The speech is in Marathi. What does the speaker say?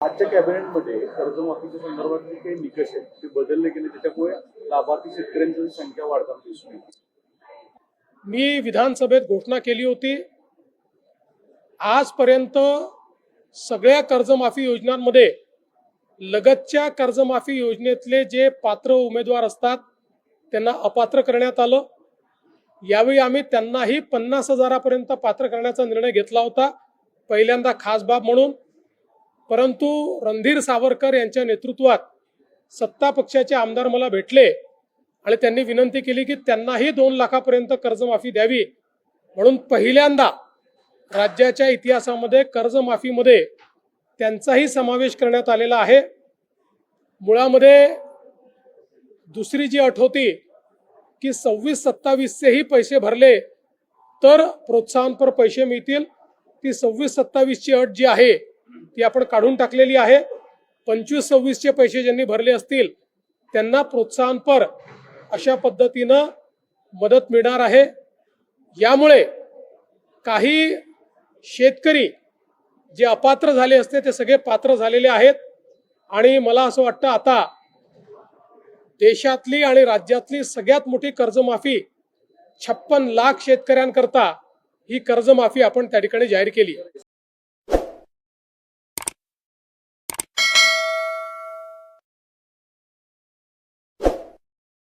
आजच्या कॅबिनेटमध्ये कर्जमाफीच्या संदर्भातले काही निकष आहेत ते बदलले गेले, त्याच्यामुळे लाभार्थी शेतकऱ्यांची संख्या वाढताना दिसून येते. मी विधानसभेत घोषणा केली होती, आजपर्यंत सगळ्या कर्जमाफी योजनांमध्ये लगतच्या कर्जमाफी योजनेतले जे पात्र उमेदवार असतात त्यांना अपात्र करण्यात आलं. यावेळी आम्ही त्यांनाही 50,000पर्यंत पात्र करण्याचा निर्णय घेतला होता, पहिल्यांदा खास बाब म्हणून. परंतु रणधीर सावरकर यांच्या नेतृत्वात सत्ता पक्षाचे आमदार मला भेटले आणि त्यांनी विनंती केली की त्यांनाही 2 लाखापर्यंत कर्जमाफी द्यावी. म्हणून पहिल्यांदा राज्याच्या इतिहासामध्ये कर्जमाफीमध्ये त्यांचाही समावेश करण्यात आलेला आहे. मुळामध्ये दुसरी जी अट होती की 26-27चेही पैसे भरले तर प्रोत्साहनपर पैसे मिळतील, ती 26-27ची अट जी आहे ती आपण काढून टाकलेली आहे. 25-26चे पैसे ज्यांनी भरले असतील त्यांना प्रोत्साहनपर अशा पद्धतीनं मदत मिळणार आहे. यामुळे काही शेतकरी जे अपात्र झाले असते ते सगळे पात्र झालेले आहेत. आणि मला असं वाटतं आता देशातली आणि राज्यातली सगळ्यात मोठी कर्जमाफी 56 लाख शेतकऱ्यांकरता ही कर्जमाफी आपण त्या ठिकाणी जाहीर केली.